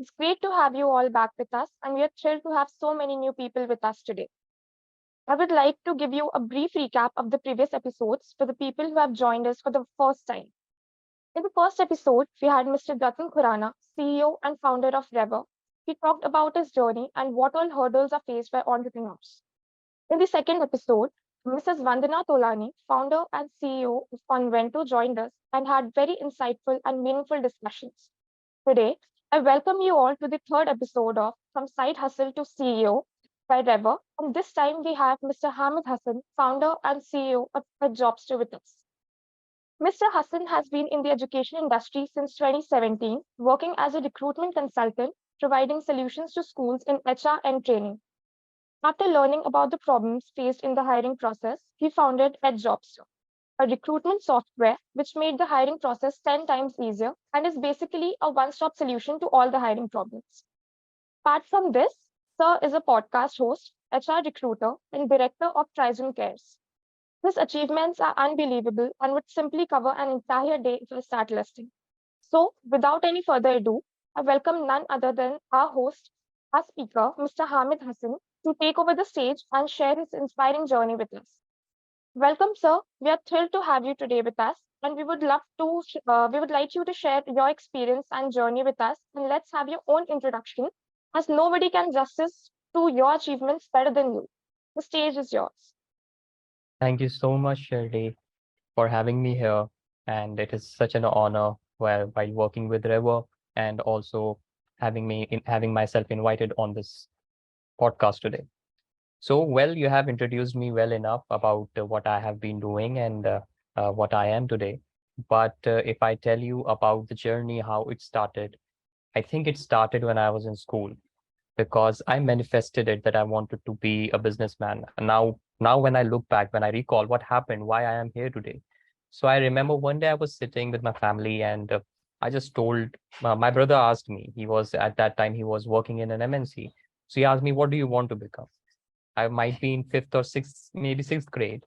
It's great to have you all back with us, and we are thrilled to have so many new people with us today. I would like to give you a brief recap of the previous episodes for the people who have joined us for the first time. In the first episode, we had Mr. Jatin Khurana, CEO and founder of Reverr. He talked about his journey and what all hurdles are faced by entrepreneurs. In the second episode, Mrs. Vandana Tolani, founder and CEO of Convento, joined us and had very insightful and meaningful discussions. Today, I welcome you all to the third episode of From Side Hustle to CEO by Reverr. And this time we have Mr. Hamid Hassan, founder and CEO of Edjobster with us. Mr. Hassan has been in the education industry since 2017, working as a recruitment consultant, providing solutions to schools in HR and training. After learning about the problems faced in the hiring process, he founded Edjobster, a recruitment software which made the hiring process 10 times easier and is basically a one-stop solution to all the hiring problems. Apart from this, Sir is a podcast host, HR recruiter, and director of Trizon Cares. His achievements are unbelievable and would simply cover an entire day if I start listing. So, without any further ado, I welcome none other than our host, our speaker, Mr. Hamid Hassan, to take over the stage and share his inspiring journey with us. Welcome, sir. We are thrilled to have you today with us, and we would like you to share your experience and journey with us. And let's have your own introduction, as nobody can justice to your achievements better than you. The stage is yours. Thank you so much, Shirley, for having me here. And it is such an honor while working with Reverr and also having myself invited on this podcast today. So, well, you have introduced me well enough about what I have been doing and what I am today. But if I tell you about the journey, how it started, I think it started when I was in school because I manifested it that I wanted to be a businessman. And now when I look back, when I recall what happened, why I am here today. So I remember one day I was sitting with my family and I just told my brother asked me, he was at that time, he was working in an MNC. So he asked me, what do you want to become? I might be in fifth or sixth, maybe sixth grade.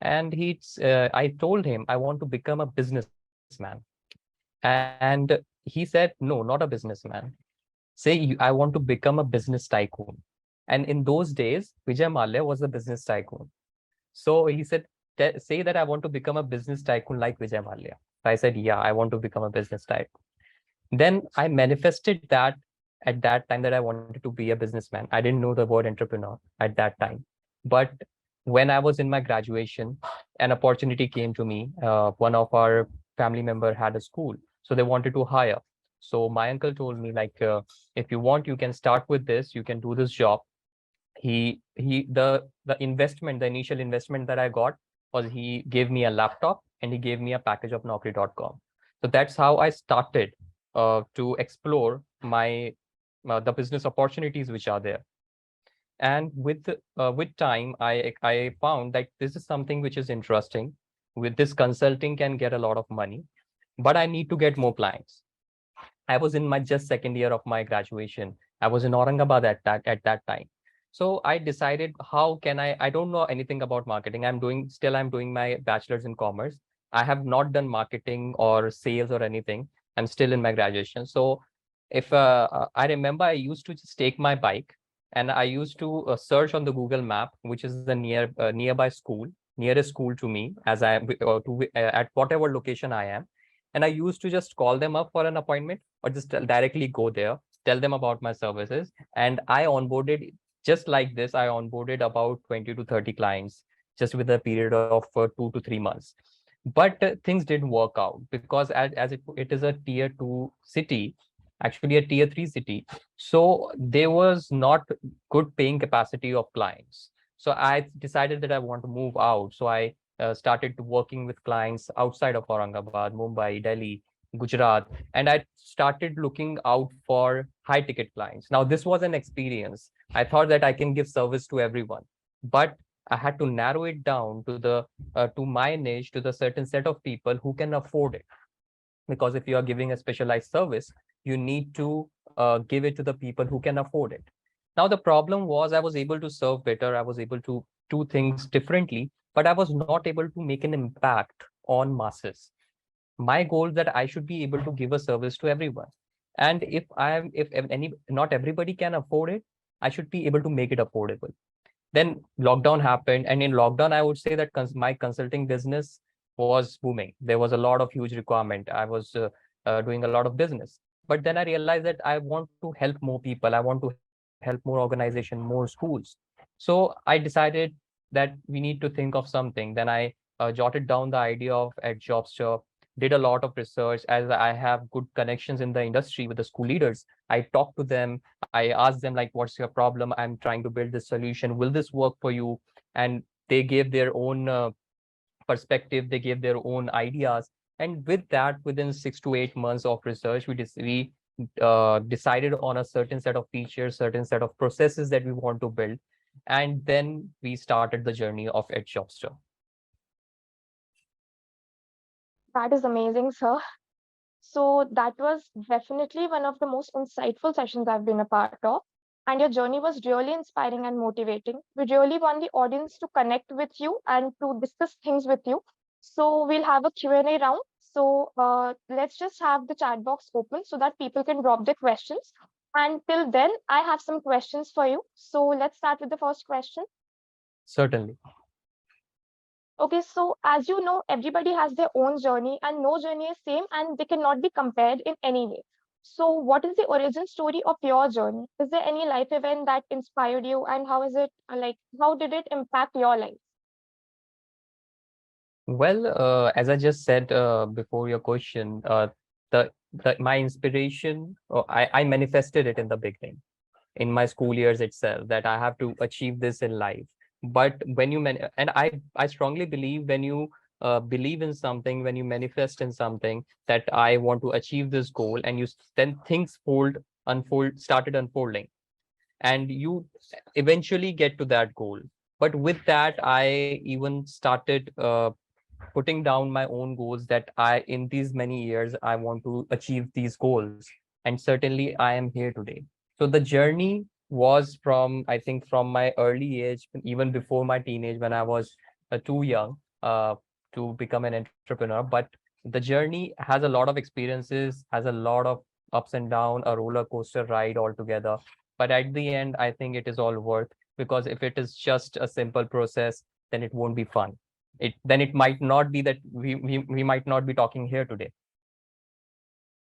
And I told him, I want to become a businessman. And he said, no, not a businessman. I want to become a business tycoon. And in those days, Vijay Mallya was a business tycoon. So he said, say that I want to become a business tycoon like Vijay Mallya. I said, yeah, I want to become a business tycoon. Then I manifested that at that time that I wanted to be a businessman. I didn't know the word entrepreneur at that time. But when I was in my graduation, an opportunity came to me. One of our family member had a school, so they wanted to hire. So my uncle told me, like, if you want, you can start with this. You can do this job. The investment, the initial investment that I got was he gave me a laptop and he gave me a package of Naukri.com. So that's how I started to explore the business opportunities which are there. And with time, I found that this is something which is interesting. With this, consulting can get a lot of money, but I need to get more clients. I was in my just second year of my graduation. I was in Aurangabad at that time. So I decided, how can I don't know anything about marketing. I'm doing my bachelor's in commerce. I have not done marketing or sales or anything. I'm still in my graduation. So if I remember, I used to just take my bike and I used to search on the Google map, which is the nearby school, nearest school to me, as at whatever location I am. And I used to just call them up for an appointment or just directly go there, tell them about my services. And I onboarded, just like this, I onboarded about 20 to 30 clients just with a period of 2 to 3 months. But things didn't work out because it is a tier 2 city, actually a tier 3 city. So there was not good paying capacity of clients. So I decided that I want to move out. So I started working with clients outside of Aurangabad, Mumbai, Delhi, Gujarat, and I started looking out for high ticket clients. Now, this was an experience. I thought that I can give service to everyone, but I had to narrow it down to my niche, to the certain set of people who can afford it. Because if you are giving a specialized service, you need to give it to the people who can afford it. Now, the problem was I was able to serve better. I was able to do things differently, but I was not able to make an impact on masses. My goal that I should be able to give a service to everyone. And if any, not everybody can afford it, I should be able to make it affordable. Then lockdown happened, and in lockdown, I would say that my consulting business was booming. There was a lot of huge requirement. I was doing a lot of business. But then I realized that I want to help more people. I want to help more organization, more schools. So I decided that we need to think of something. Then I jotted down the idea of Edjobster, did a lot of research. As I have good connections in the industry with the school leaders, I talked to them. I asked them, like, what's your problem? I'm trying to build this solution. Will this work for you? And they gave their own perspective. They gave their own ideas. And with that, within 6 to 8 months of research, we decided on a certain set of features, certain set of processes that we want to build. And then we started the journey of Edjobster. That is amazing, sir. So that was definitely one of the most insightful sessions I've been a part of. And your journey was really inspiring and motivating. We really want the audience to connect with you and to discuss things with you. So we'll have a Q&A round. So let's just have the chat box open so that people can drop their questions. And till then, I have some questions for you. So let's start with the first question. Certainly. Okay, so as you know, everybody has their own journey and no journey is same and they cannot be compared in any way. So what is the origin story of your journey? Is there any life event that inspired you and how is it like, how did it impact your life? Well, as I just said before your question, my inspiration, I manifested it in the beginning, in my school years itself, that I have to achieve this in life. But when and I strongly believe, when you believe in something, when you manifest in something, that I want to achieve this goal, and then things started unfolding, and you eventually get to that goal. But with that, I even started putting down my own goals, that in these many years, I want to achieve these goals. And certainly I am here today. So the journey was from, I think, from my early age, even before my teenage, when I was too young to become an entrepreneur. But the journey has a lot of experiences, has a lot of ups and downs, a roller coaster ride altogether. But at the end, I think it is all worth, because if it is just a simple process, then it won't be fun. It might not be that we might not be talking here today.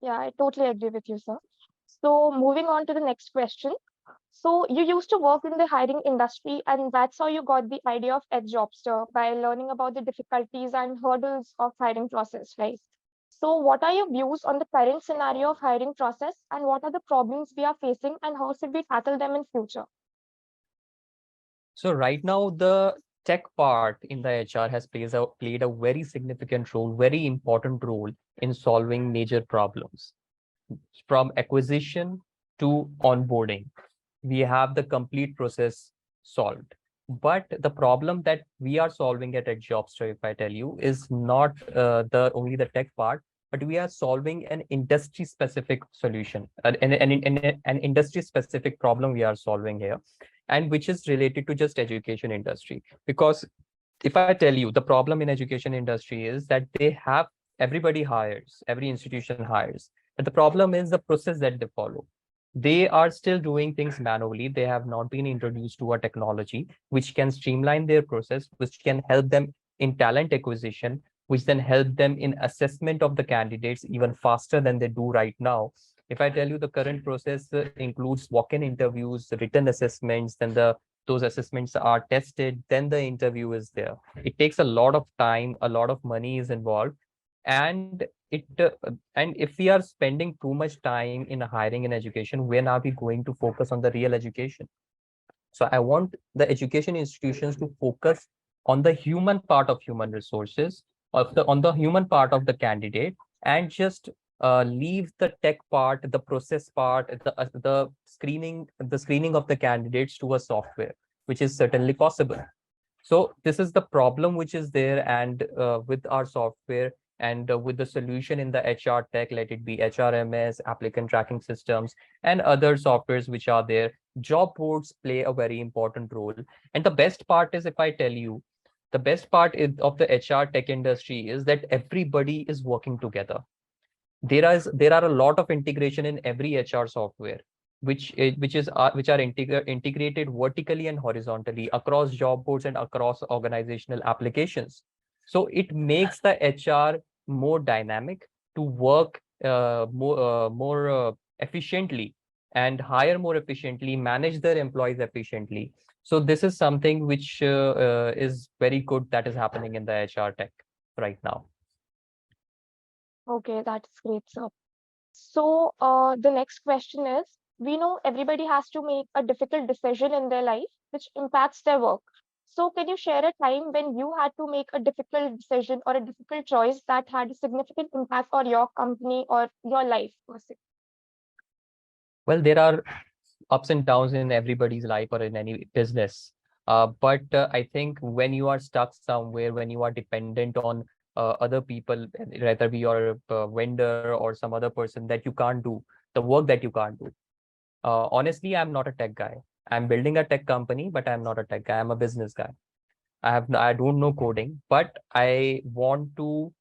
Yeah, I totally agree with you, sir. So moving on to the next question. So you used to work in the hiring industry, and that's how you got the idea of Edjobster by learning about the difficulties and hurdles of hiring process, right? So what are your views on the current scenario of hiring process, and what are the problems we are facing, and how should we tackle them in future? So right now, the tech part in the HR has played a very significant role, very important role in solving major problems, from acquisition to onboarding. We have the complete process solved. But the problem that we are solving at Jobster, if I tell you, is not the only the tech part, but we are solving an industry specific solution, an industry specific problem we are solving here, and which is related to just education industry. Because if I tell you, the problem in education industry is that they have, everybody hires, every institution hires, but the problem is the process that they follow. They are still doing things manually. They have not been introduced to a technology which can streamline their process, which can help them in talent acquisition, which then help them in assessment of the candidates even faster than they do right now. If I tell you, the current process includes walk-in interviews, written assessments, then those assessments are tested, then the interview is there. It takes a lot of time, a lot of money is involved, and and if we are spending too much time in hiring and education, when are we going to focus on the real education? So I want the education institutions to focus on the human part of human resources, on the human part of the candidate, and just leave the tech part, the process part, the screening of the candidates to a software, which is certainly possible. So this is the problem which is there, and with our software, and with the solution in the HR tech, let it be HRMS, applicant tracking systems, and other softwares which are there, job boards play a very important role. And the best part is, if I tell you, the best part of the HR tech industry is that everybody is working together. there are a lot of integration in every HR software, which are integrated vertically and horizontally across job boards and across organizational applications. So it makes the HR more dynamic to work more efficiently and hire more efficiently, manage their employees efficiently. So this is something which is very good that is happening in the HR tech right now. Okay, that's great, sir. So, the next question is, we know everybody has to make a difficult decision in their life, which impacts their work. So, can you share a time when you had to make a difficult decision or a difficult choice that had a significant impact on your company or your life per se? Well, there are ups and downs in everybody's life or in any business. But I think when you are stuck somewhere, when you are dependent on other people, whether be your vendor or some other person, that you can't do the work that you can't do. Honestly, I'm not a tech guy. I'm building a tech company, but I'm not a tech guy. I'm a business guy. I don't know coding, but I want to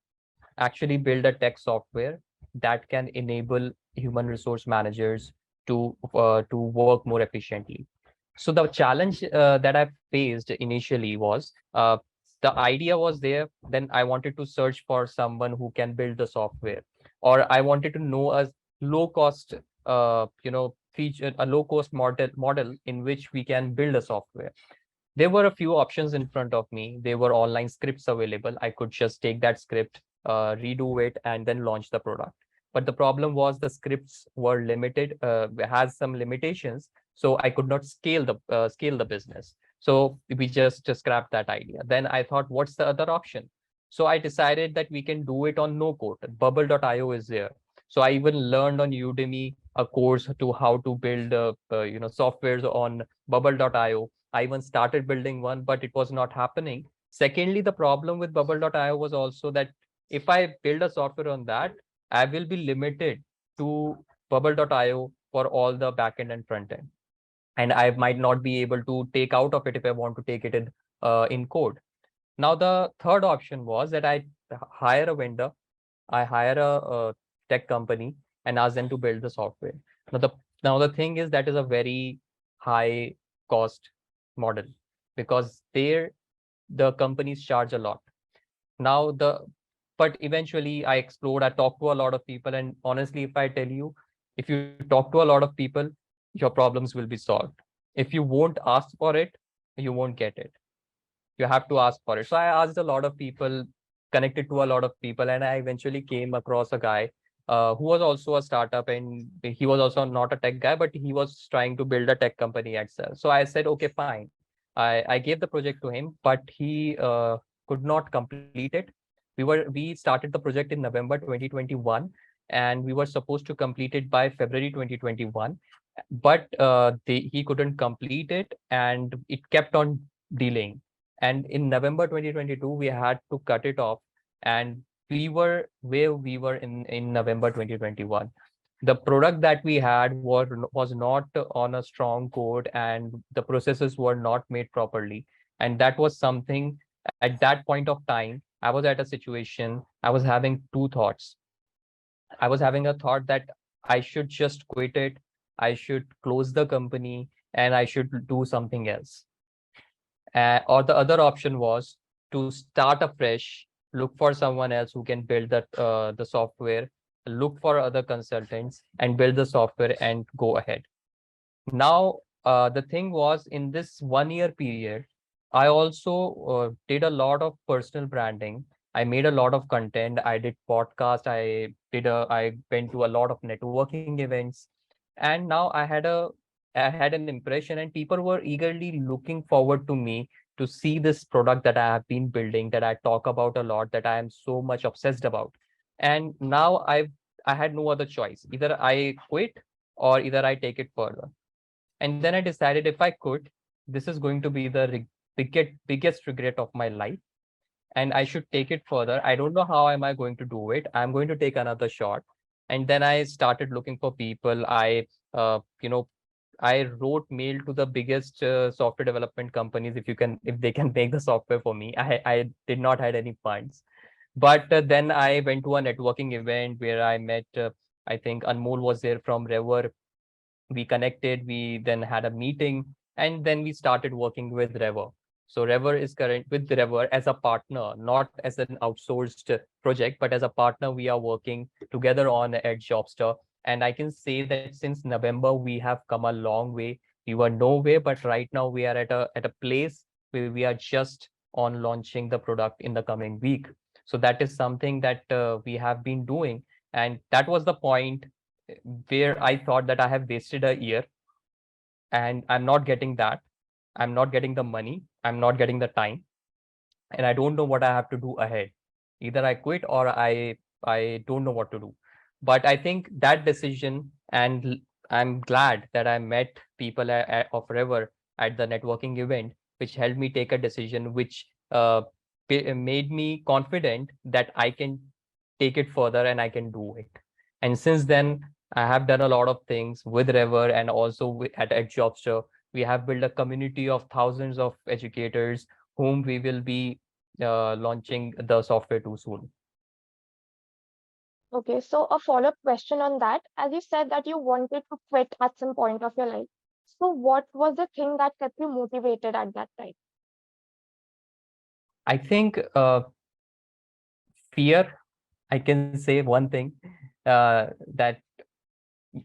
actually build a tech software that can enable human resource managers to work more efficiently. So the challenge that I faced initially was the idea was there. Then I wanted to search for someone who can build the software, or I wanted to know a low cost, feature, a low cost model in which we can build a software. There were a few options in front of me. There were online scripts available. I could just take that script, redo it, and then launch the product. But the problem was the scripts were limited, has some limitations, so I could not scale the business. So we just scrapped that idea. Then I thought, what's the other option? So I decided that we can do it on no code. Bubble.io is there. So I even learned on Udemy a course to how to build softwares on bubble.io. I even started building one, but it was not happening. Secondly, the problem with bubble.io was also that if I build a software on that, I will be limited to bubble.io for all the backend and front end. And I might not be able to take out of it if I want to take it in code. Now, the third option was that I hire a vendor, I hire a tech company and ask them to build the software. Now the thing is that is a very high cost model because there the companies charge a lot. Now the but eventually I explored, I talked to a lot of people, and honestly, if I tell you, if you talk to a lot of people, your problems will be solved. If you won't ask for it, you won't get it. You have to ask for it. So I asked a lot of people, connected to a lot of people, and I eventually came across a guy who was also a startup, and he was also not a tech guy, but he was trying to build a tech company itself. So I said, okay, fine. I gave the project to him, but he could not complete it. We started the project in November 2021, and we were supposed to complete it by February 2021, but he couldn't complete it, and it kept on delaying. And in November 2022, we had to cut it off, and we were where we were in November 2021. The product that we had was not on a strong code, and the processes were not made properly. And that was something at that point of time. I was at a situation, I was having two thoughts. I was having a thought that I should just quit it, I should close the company, and I should do something else. Or the other option was to start afresh, look for someone else who can build the software, look for other consultants and build the software and go ahead. Now, the thing was, in this 1 year period, I also did a lot of personal branding. I made a lot of content. I did podcast. I went to a lot of networking events, and now I had an impression, and people were eagerly looking forward to me to see this product that I have been building, that I talk about a lot, that I am so much obsessed about. And now I had no other choice. Either I quit or either I take it further. And then I decided, if I could, this is going to be the biggest regret of my life, and I should take it further. I don't know how am I going to do it. I'm going to take another shot. And then I started looking for people. I wrote mail to the biggest software development companies, if they can make the software for me. I did not had any funds. But then I went to a networking event where I met, I think Anmol was there from Reverr. We connected, we then had a meeting, and then we started working with Reverr. So Reverr is current with Reverr as a partner, not as an outsourced project, but as a partner. We are working together on Edjobster. And I can say that since November, we have come a long way. We were nowhere, but right now we are at a place where we are just on launching the product in the coming week. So that is something that we have been doing. And that was the point where I thought that I have wasted a year and I'm not getting that. I'm not getting the money. I'm not getting the time. And I don't know what I have to do ahead. Either I quit or I don't know what to do. But I think that decision, and I'm glad that I met people of River at the networking event, which helped me take a decision, which made me confident that I can take it further and I can do it. And since then, I have done a lot of things with Rever and also at Edjobster. We have built a community of thousands of educators whom we will be launching the software too soon. Okay, so a follow-up question on that. As you said that you wanted to quit at some point of your life. So what was the thing that kept you motivated at that time? I think fear, I can say one thing, that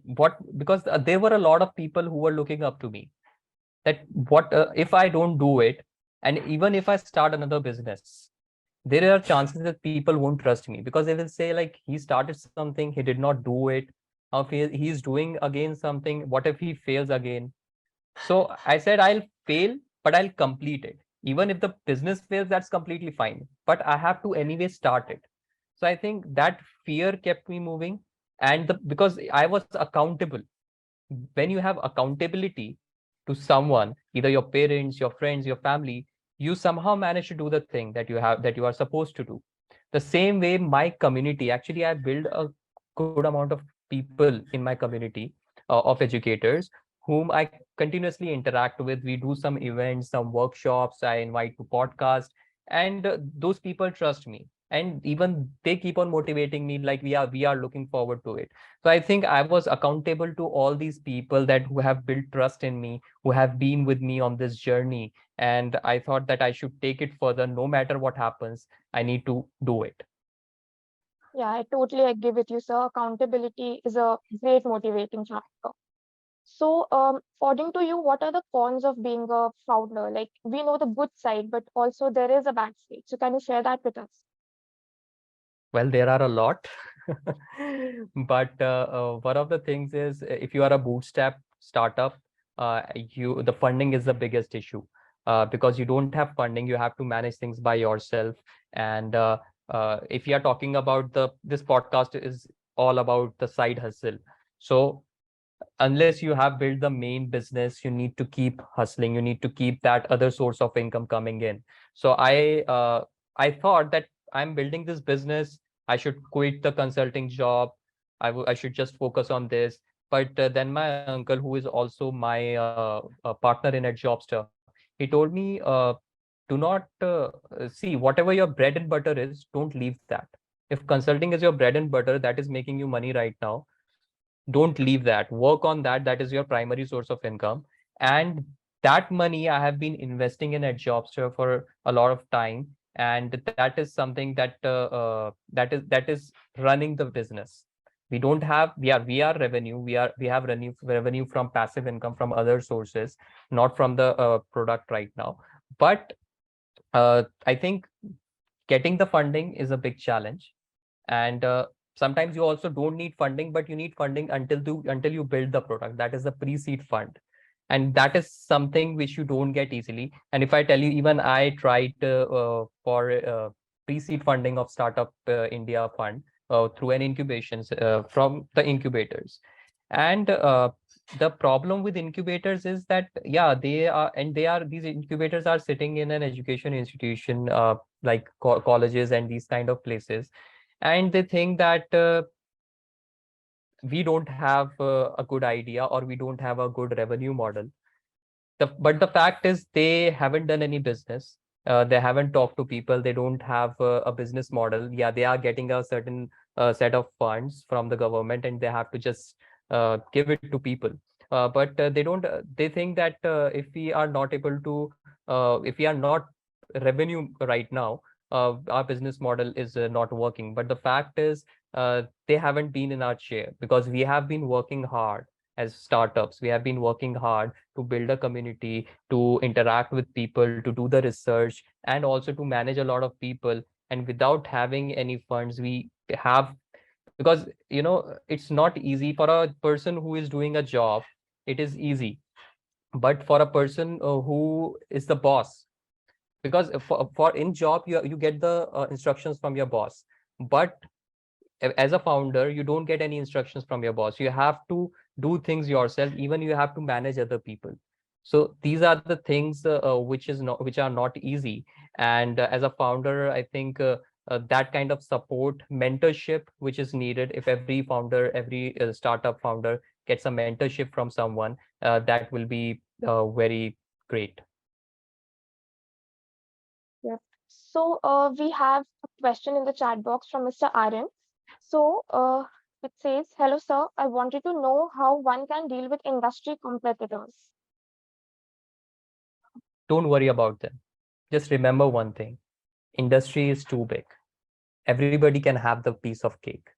what, because there were a lot of people who were looking up to me, that what if I don't do it, and even if I start another business, there are chances that people won't trust me because they will say like he started something, he did not do it. Now if he's doing again something, what if he fails again? So I said I'll fail, but I'll complete it. Even if the business fails, that's completely fine. But I have to anyway start it. So I think that fear kept me moving. And because I was accountable. When you have accountability to someone, either your parents, your friends, your family, you somehow manage to do the thing that you are supposed to do. The same way my community, actually I build a good amount of people in my community of educators whom I continuously interact with. We do some events, some workshops, I invite to podcast, and those people trust me, and even they keep on motivating me, like we are looking forward to it. So I think I was accountable to all these people that who have built trust in me, who have been with me on this journey. And I thought that I should take it further. No matter what happens, I need to do it. Yeah, I totally agree with you, sir. Accountability is a great motivating factor. So, according to you, what are the cons of being a founder? Like, we know the good side, but also there is a bad side. So, can you share that with us? Well, there are a lot. But one of the things is, if you are a bootstrap startup, the funding is the biggest issue, because you don't have funding, you have to manage things by yourself. And if you are talking about this podcast is all about the side hustle. So unless you have built the main business, you need to keep hustling, you need to keep that other source of income coming in. So I thought that I'm building this business, I should quit the consulting job, I should just focus on this. But then my uncle, who is also my partner in Edjobster, he told me, do not see, whatever your bread and butter is, don't leave that. If consulting is your bread and butter, that is making you money right now, don't leave that, work on that, that is your primary source of income. And that money I have been investing in at Jobster for a lot of time, and that is something that is running the business. We don't have, we are revenue, we have revenue from passive income from other sources, not from the product right now. But I think getting the funding is a big challenge. And sometimes you also don't need funding, but you need funding until you build the product, that is the pre-seed fund. And that is something which you don't get easily. And if I tell you, even I tried for pre-seed funding of Startup India fund through an incubations from the incubators. And the problem with incubators is that, yeah, these incubators are sitting in an education institution, like colleges and these kind of places. And they think that we don't have a good idea, or we don't have a good revenue model. But the fact is they haven't done any business. They haven't talked to people. They don't have a business model. Yeah, they are getting a certain set of funds from the government, and they have to just give it to people. But they don't. They think that if we are not able to, if we are not revenue right now, our business model is not working. But the fact is, they haven't been in our chair, because we have been working hard as startups. We have been working hard to build a community, to interact with people, to do the research, and also to manage a lot of people. And without having any funds, we have, because it's not easy for a person who is doing a job. It is easy, but for a person who is the boss, because for in job you get the instructions from your boss, but as a founder you don't get any instructions from your boss. You have to do things yourself. Even you have to manage other people. So these are the things which are not easy. And as a founder, I think that kind of support, mentorship, which is needed, if every founder, every startup founder gets a mentorship from someone, that will be very great. Yep. So we have a question in the chat box from Mr. Aryan. So it says, "Hello, sir. I wanted to know how one can deal with industry competitors." Don't worry about them. Just remember one thing: industry is too big. Everybody can have the piece of cake.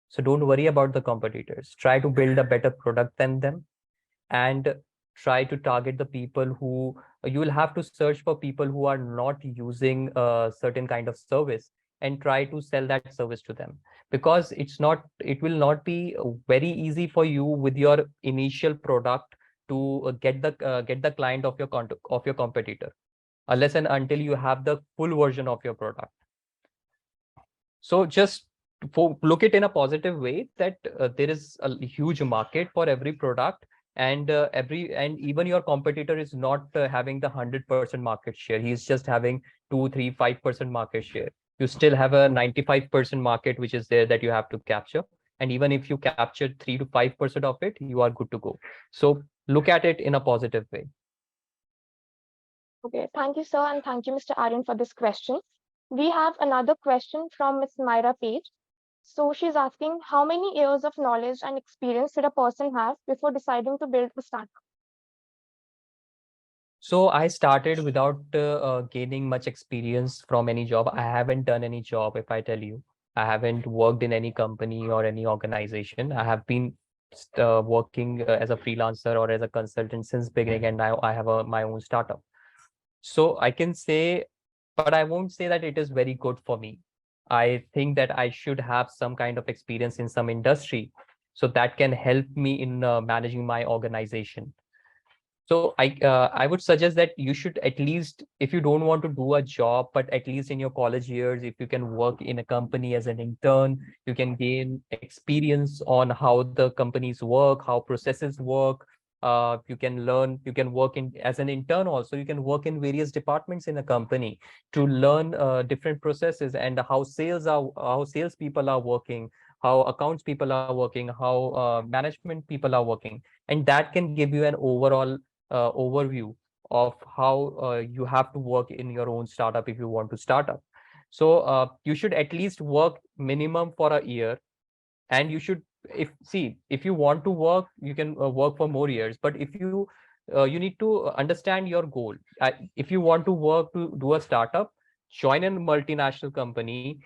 So don't worry about the competitors. Try to build a better product than them, and try to target the people who, you will have to search for people who are not using a certain kind of service, and try to sell that service to them. Because it will not be very easy for you with your initial product to get the client of of your competitor, unless and until you have the full version of your product. So just look it in a positive way, that there is a huge market for every product, and and even your competitor is not having the 100% market share. He's just having 2, 3, 5% market share. You still have a 95% market which is there that you have to capture. And even if you capture 3 to 5% of it, you are good to go. So look at it in a positive way. Okay, thank you, sir, and thank you, Mr. Aryan, for this question. We have another question from Miss Myra Page. So she's asking, how many years of knowledge and experience should a person have before deciding to build a startup? So I started without gaining much experience from any job. I haven't done any job, if I tell you. I haven't worked in any company or any organization. I have been working as a freelancer or as a consultant since beginning, and now I have my own startup. So I can say, but I won't say that it is very good for me. I think that I should have some kind of experience in some industry, so that can help me in managing my organization. So I would suggest that you should, at least, if you don't want to do a job, but at least in your college years, if you can work in a company as an intern, you can gain experience on how the companies work, how processes work. You can learn, you can work in as an intern also. You can work in various departments in a company to learn different processes, and how sales people are working, how accounts people are working, how management people are working, and that can give you an overall overview of how you have to work in your own startup if you want to start up. So you should at least work minimum for a year. And you should, if you want to work, you can work for more years. But if you need to understand your goal. If you want to work to do a startup, join a multinational company,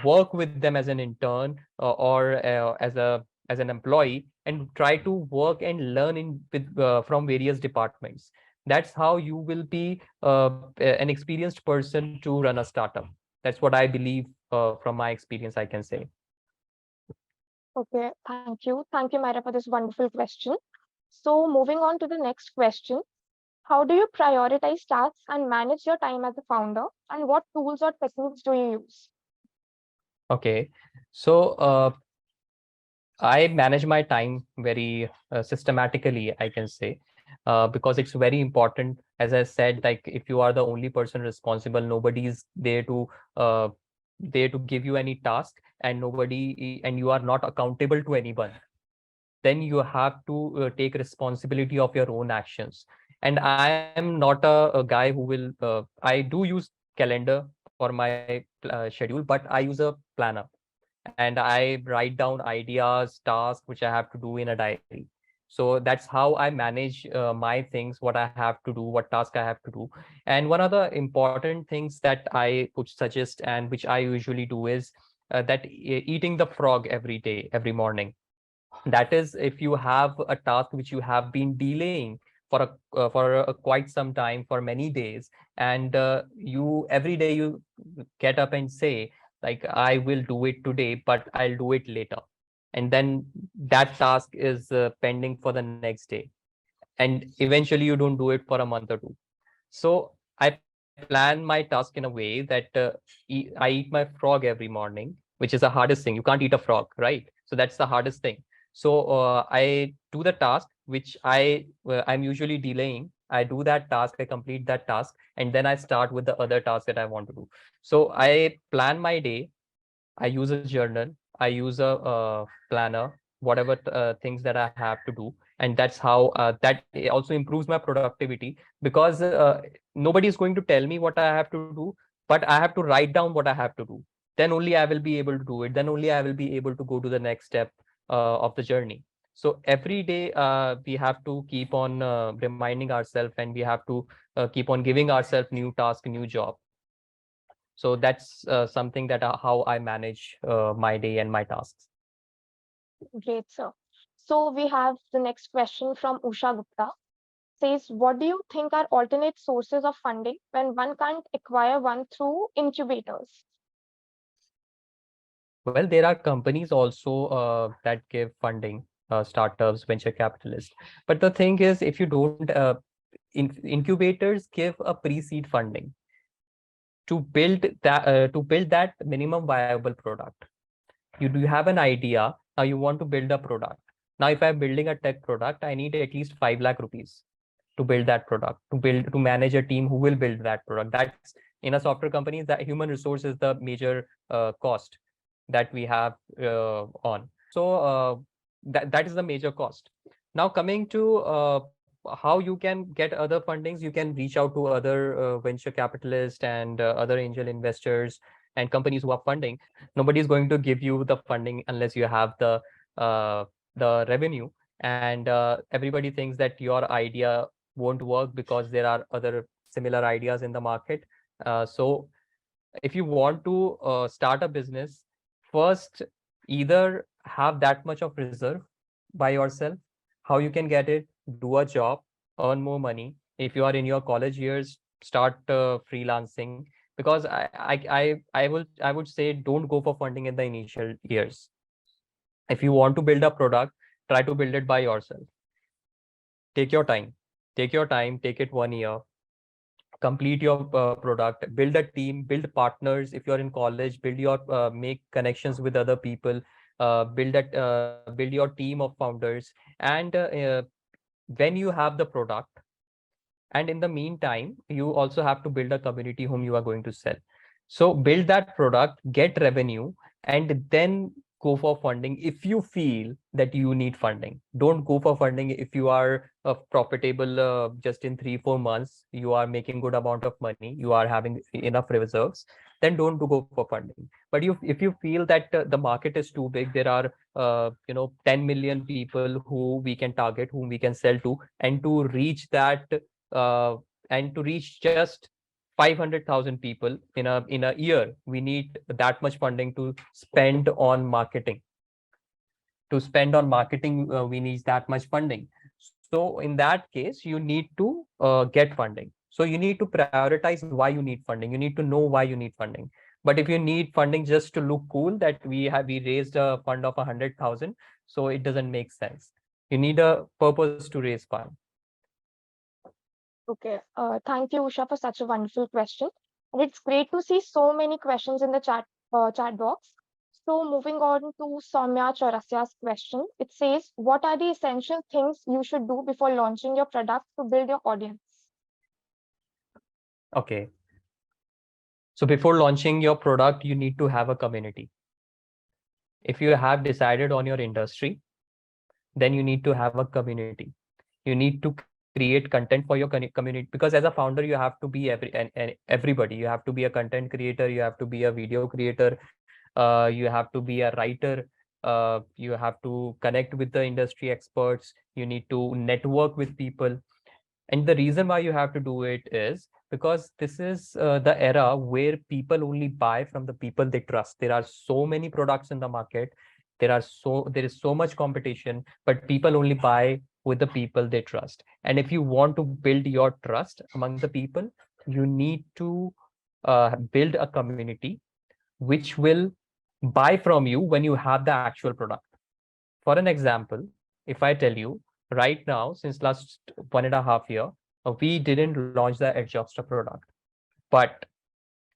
work with them as an intern, or as an employee, and try to work and learn from various departments. That's how you will be an experienced person to run a startup. That's what I believe, from my experience, I can say. Okay, thank you. Thank you, Myra, for this wonderful question. So moving on to the next question. How do you prioritize tasks and manage your time as a founder? And what tools or techniques do you use? Okay. So I manage my time very systematically, I can say, because it's very important. As I said, like, if you are the only person responsible, nobody is there to give you any task, and you are not accountable to anyone. Then you have to take responsibility of your own actions. And I am not a guy who will. I do use calendar for my schedule, but I use a planner, and I write down ideas, tasks which I have to do in a diary. So that's how I manage my things, what I have to do, what task I have to do. And one of the important things that I would suggest, and which I usually do, is that eating the frog every day, every morning. That is, if you have a task which you have been delaying for quite some time, for many days, and you every day you get up and say, like, I will do it today, but I'll do it later, and then that task is pending for the next day, and eventually you don't do it for a month or two. So I plan my task in a way that I eat my frog every morning, which is the hardest thing. You can't eat a frog, right? So that's the hardest thing. So I do the task which I'm usually delaying. I do that task, I complete that task, and then I start with the other task that I want to do. So I plan my day. I use a journal. I use a planner, whatever things that I have to do, and that's how that also improves my productivity, because nobody is going to tell me what I have to do, but I have to write down what I have to do. Then only I will be able to do it. Then only I will be able to go to the next step of the journey. So every day we have to keep on reminding ourselves, and we have to keep on giving ourselves new task, new job. So that's something that how I manage my day and my tasks. Great, sir. So we have the next question from Usha Gupta. Says, what do you think are alternate sources of funding when one can't acquire one through incubators? Well, there are companies also that give funding, startups, venture capitalists. But the thing is, if you don't, incubators give a pre-seed funding to build that minimum viable product. You have an idea. Now you want to build a product. Now, if I'm building a tech product, I need at least 5 lakh rupees to build that product, to manage a team who will build that product. That's, in a software company, that human resource is the major cost that we have on. So that is the major cost. Now, coming to how you can get other fundings, you can reach out to other venture capitalists and other angel investors and companies who are funding. Nobody is going to give you the funding unless you have uh, the revenue, and everybody thinks that your idea won't work because there are other similar ideas in the market. So if you want to start a business, first, either have that much of reserve by yourself. How you can get it? Do a job, earn more money. If you are in your college years, start freelancing, because I would say, don't go for funding in the initial years. If you want to build a product, try to build it by yourself. Take your time. Take your time. Take it 1 year. Complete your product, build a team, build partners. If you're in college, build your make connections with other people, build your team of founders. And when you have the product, and in the meantime, you also have to build a community whom you are going to sell. So build that product, get revenue, and then go for funding if you feel that you need funding. Don't go for funding if you are profitable just in 3-4 months, you are making good amount of money, you are having enough reserves. Then don't go for funding. But if you feel that the market is too big, there are 10 million people who we can target, whom we can sell to, and to reach that uh, and to reach just 500,000 people in a year, we need that much funding to spend on marketing. We need that much funding. So in that case, you need to get funding. So you need to prioritize why you need funding. You need to know why you need funding. But if you need funding just to look cool, that we raised a fund of 100,000, so it doesn't make sense. You need a purpose to raise fund. Okay. Thank you, Usha, for such a wonderful question. And it's great to see so many questions in the chat box. So moving on to Soumya Chaurasia's question, it says, what are the essential things you should do before launching your product to build your audience? Okay. So before launching your product, you need to have a community. If you have decided on your industry, then you need to have a community. You need to create create content for your community, because as a founder you have to be everybody. You have to be a content creator, you have to be a video creator, you have to be a writer, you have to connect with the industry experts, you need to network with people. And the reason why you have to do it is because this is the era where people only buy from the people they trust. There are so many products in the market. There is so much competition, but people only buy with the people they trust. And if you want to build your trust among the people, you need to build a community which will buy from you when you have the actual product. For an example, if I tell you right now, since last 1.5 year, we didn't launch the Edjobster product. But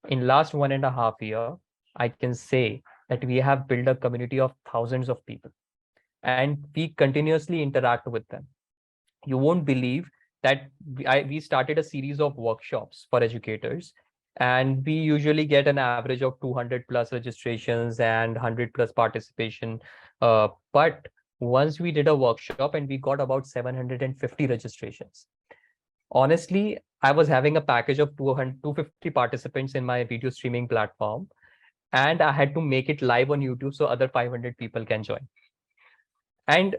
in last 1.5 year, I can say that we have built a community of thousands of people and we continuously interact with them. You won't believe that we started a series of workshops for educators, and we usually get an average of 200 plus registrations and 100 plus participation. But once we did a workshop and we got about 750 registrations. Honestly, I was having a package of 250 participants in my video streaming platform, and I had to make it live on YouTube so other 500 people can join. And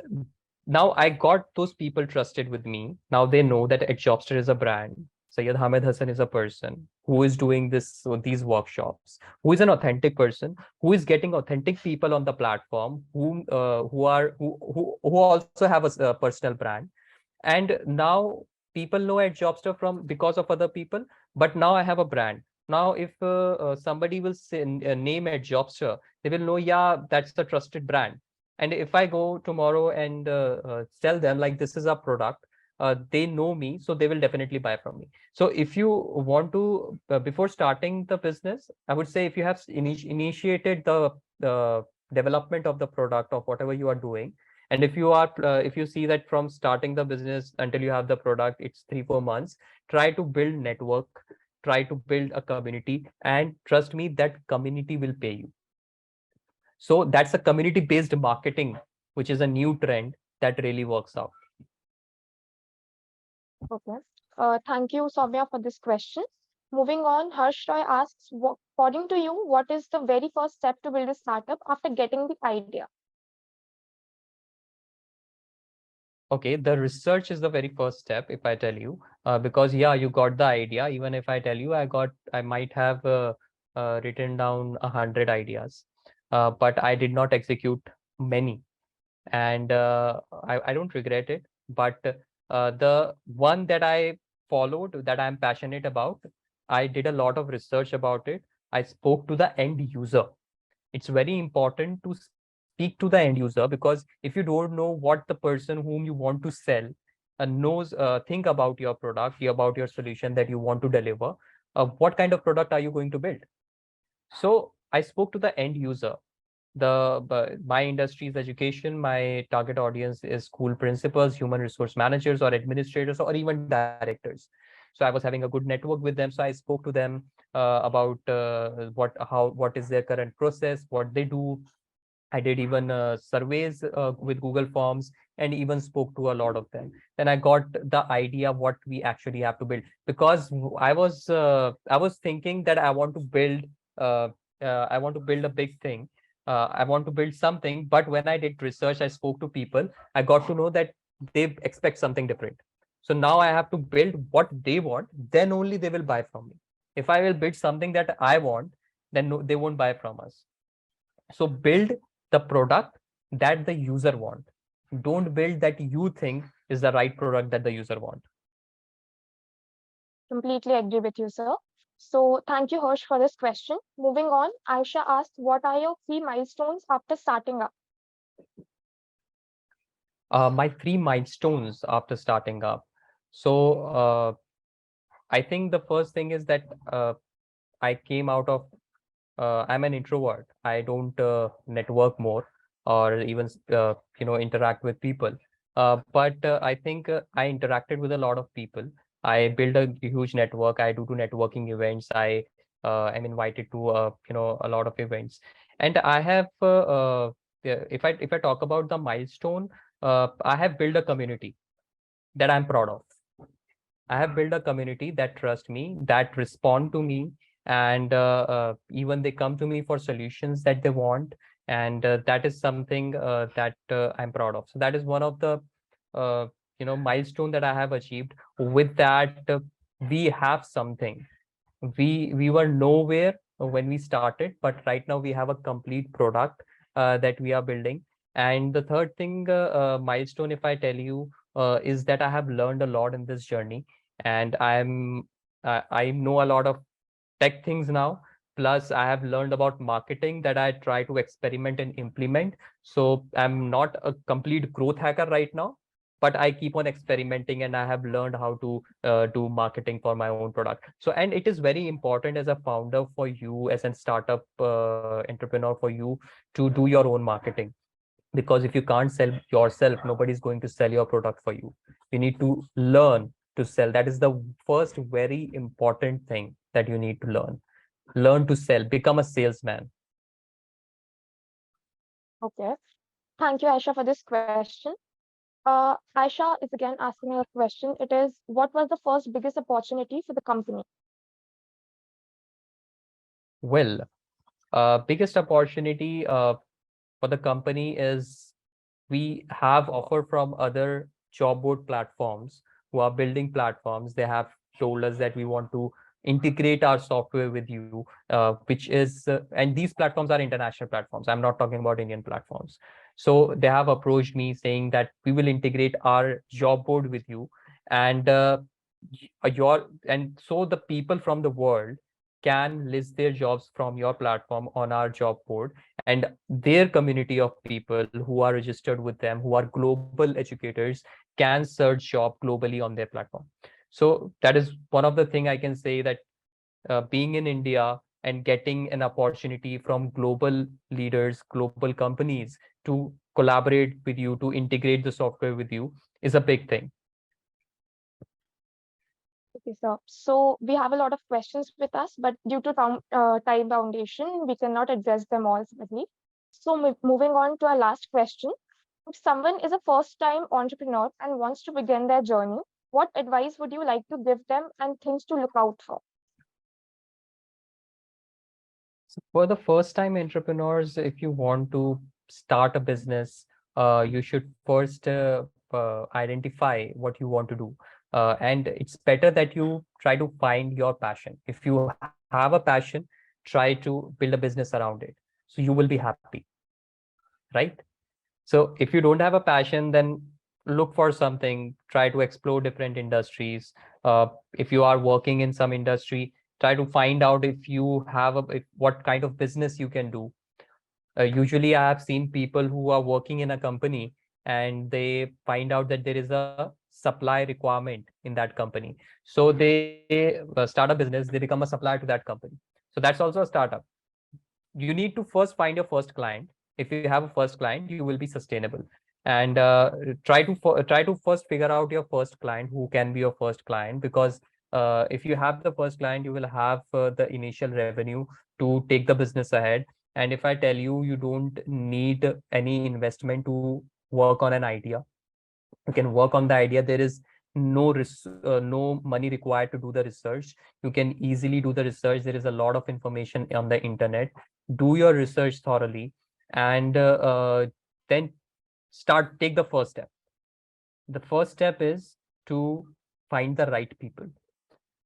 now I got those people trusted with me. Now they know that Edjobster is a brand. Syed Hamid Hassan is a person who is doing these workshops, who is an authentic person, who is getting authentic people on the platform, who also have a personal brand. And now people know Edjobster from because of other people, but now I have a brand. Now if somebody will say, name Edjobster, they will know, yeah, that's the trusted brand. And if I go tomorrow and tell them like this is a product, they know me, so they will definitely buy from me. So if you want to, before starting the business, I would say if you have initiated the development of the product of whatever you are doing, and if you see that from starting the business until you have the product, it's 3-4 months, try to build network, try to build a community, and trust me, that community will pay you. So that's a community based marketing, which is a new trend that really works out. Okay. Thank you, Soumya, for this question. Moving on, Harsh Roy asks, according to you, what is the very first step to build a startup after getting the idea? Okay, the research is the very first step, if I tell you, because yeah, you got the idea. Even if I tell you, I might have written down 100 ideas, but I did not execute many, and I don't regret it. But the one that I followed, that I'm passionate about, I did a lot of research about it. I spoke to the end user. It's very important to speak to the end user, because if you don't know what the person whom you want to sell think about your product, about your solution that you want to deliver, what kind of product are you going to build? So I spoke to the end user. My industry is education. My target audience is school principals, human resource managers, or administrators, or even directors. So I was having a good network with them, so I spoke to them about what is their current process, what they do. I did even surveys with Google Forms, and even spoke to a lot of them. Then I got the idea what we actually have to build, because I was thinking that uh, I want to build a big thing. I want to build something, but when I did research, I spoke to people. I got to know that they expect something different. So now I have to build what they want. Then only they will buy from me. If I will build something that I want, then no, they won't buy from us. So build the product that the user want. Don't build that you think is the right product that the user want. Completely agree with you, sir. So thank you, Harsh, for this question. Moving on, Aisha asked, what are your key milestones after starting up? My 3 milestones after starting up. So I think the first thing is that I came out of I'm an introvert. I don't network more, or even interact with people. But I think I interacted with a lot of people. I built a huge network. I do networking events. I am invited to a lot of events, and I have yeah, if I talk about the milestone, I have built a community that I'm proud of. I have built a community that trust me, that respond to me, and even they come to me for solutions that they want, and that is something that I'm proud of. So that is one of the uh, milestone that I have achieved. With that, we have something. We were nowhere when we started, but right now we have a complete product that we are building. And the third thing, milestone, if I tell you, is that I have learned a lot in this journey, and I know a lot of tech things now. Plus, I have learned about marketing that I try to experiment and implement. So I'm not a complete growth hacker right now, but I keep on experimenting, and I have learned how to do marketing for my own product. So, and it is very important as a founder for you, as a startup entrepreneur, for you to do your own marketing, because if you can't sell yourself, nobody's going to sell your product for you. You need to learn to sell. That is the first very important thing that you need to learn to sell, become a salesman. Okay. Thank you, Aisha, for this question. Aisha is again asking a question. It is, what was the first biggest opportunity for the company? Well, biggest opportunity for the company is we have offer from other job board platforms who are building platforms. They have told us that we want to integrate our software with you, which is and these platforms are international platforms. I'm not talking about Indian platforms. So they have approached me saying that we will integrate our job board with you, and so the people from the world can list their jobs from your platform on our job board, and their community of people who are registered with them, who are global educators, can search job globally on their platform. So that is one of the thing I can say, that being in India and getting an opportunity from global leaders, global companies, to collaborate with you, to integrate the software with you, is a big thing. Okay, sir. So we have a lot of questions with us, but due to time foundation, we cannot address them all separately. So moving on to our last question. If someone is a first-time entrepreneur and wants to begin their journey, what advice would you like to give them and things to look out for? So for the first time entrepreneurs, if you want to start a business, you should first identify what you want to do. And it's better that you try to find your passion. If you have a passion, try to build a business around it. So you will be happy, right? So if you don't have a passion, then look for something, try to explore different industries. If you are working in some industry, try to find out if you have what kind of business you can do. Usually I have seen people who are working in a company, and they find out that there is a supply requirement in that company. So they start a business, they become a supplier to that company. So that's also a startup. You need to first find your first client. If you have a first client, you will be sustainable. And try to first figure out your first client, who can be your first client, because if you have the first client, you will have the initial revenue to take the business ahead. And if I tell you, you don't need any investment to work on an idea. You can work on the idea. There is no money required to do the research. You can easily do the research. There is a lot of information on the internet. Do your research thoroughly, and then take the first step. The first step is to find the right people.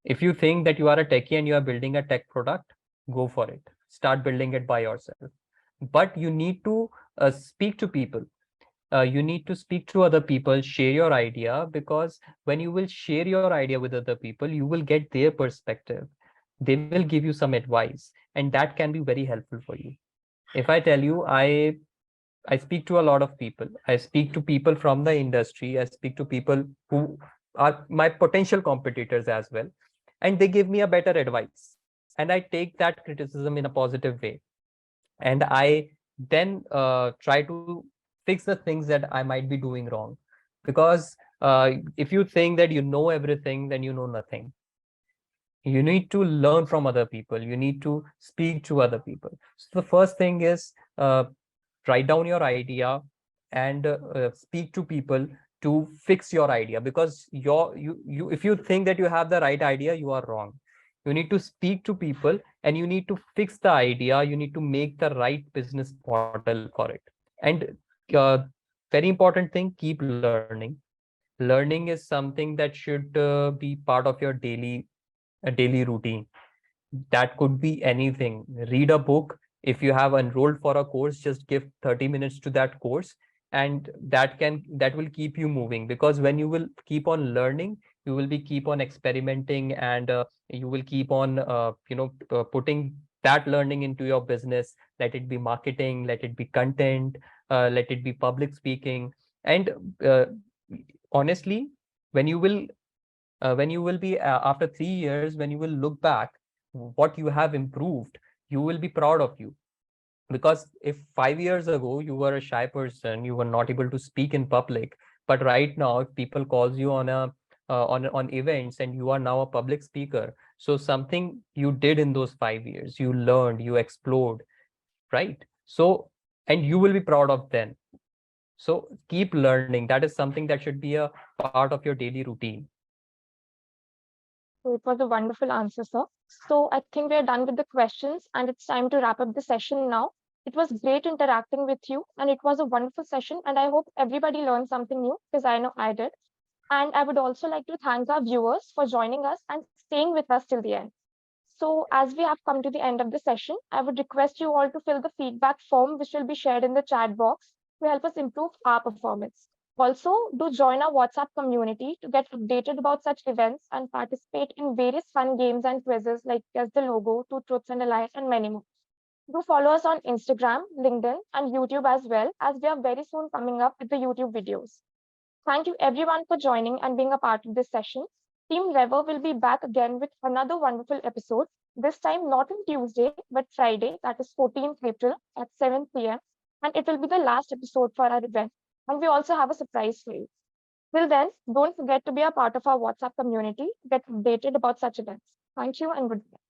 If you think that you are a techie and you are building a tech product, go for it. Start building it by yourself. But you need to speak to people. You need to speak to other people, share your idea, because when you will share your idea with other people, you will get their perspective. They will give you some advice, and that can be very helpful for you. If I tell you, I speak to a lot of people. I speak to people from the industry. I speak to people who are my potential competitors as well. And they give me a better advice. And I take that criticism in a positive way. And I then try to fix the things that I might be doing wrong. Because if you think that you know everything, then you know nothing. You need to learn from other people. You need to speak to other people. So the first thing is, write down your idea and speak to people. to fix your idea, because you if you think that you have the right idea, you are wrong. You need to speak to people and you need to fix the idea. You need to make the right business model for it. And uh, very important thing, keep learning. Learning is something that should be part of your daily routine. That could be anything. Read a book. If you have enrolled for a course, just give 30 minutes to that course, and that will keep you moving, because when you will keep on learning, you will be keep on experimenting, and you will keep on putting that learning into your business. Let it be marketing, let it be content, let it be public speaking. And uh, honestly, when you will be after 3 years, when you will look back what you have improved, you will be proud of you. Because if 5 years ago you were a shy person, you were not able to speak in public, but right now if people calls you on a on events, and you are now a public speaker, so something you did in those 5 years, you learned, you explored, right? So, and you will be proud of them. So keep learning. That is something that should be a part of your daily routine. So it was a wonderful answer, sir. So I think we're done with the questions and it's time to wrap up the session now. It was great interacting with you and it was a wonderful session. And I hope everybody learned something new because I know I did. And I would also like to thank our viewers for joining us and staying with us till the end. So, as we have come to the end of the session, I would request you all to fill the feedback form, which will be shared in the chat box to help us improve our performance. Also, do join our WhatsApp community to get updated about such events and participate in various fun games and quizzes like Guess the Logo, Two Truths and a Lie, and many more. Do follow us on Instagram, LinkedIn, and YouTube as well, as we are very soon coming up with the YouTube videos. Thank you everyone for joining and being a part of this session. Team Reverr will be back again with another wonderful episode, this time not on Tuesday, but Friday, that is 14th April at 7 p.m. And it will be the last episode for our event. And we also have a surprise for you. Till then, don't forget to be a part of our WhatsApp community, get updated about such events. Thank you and goodbye.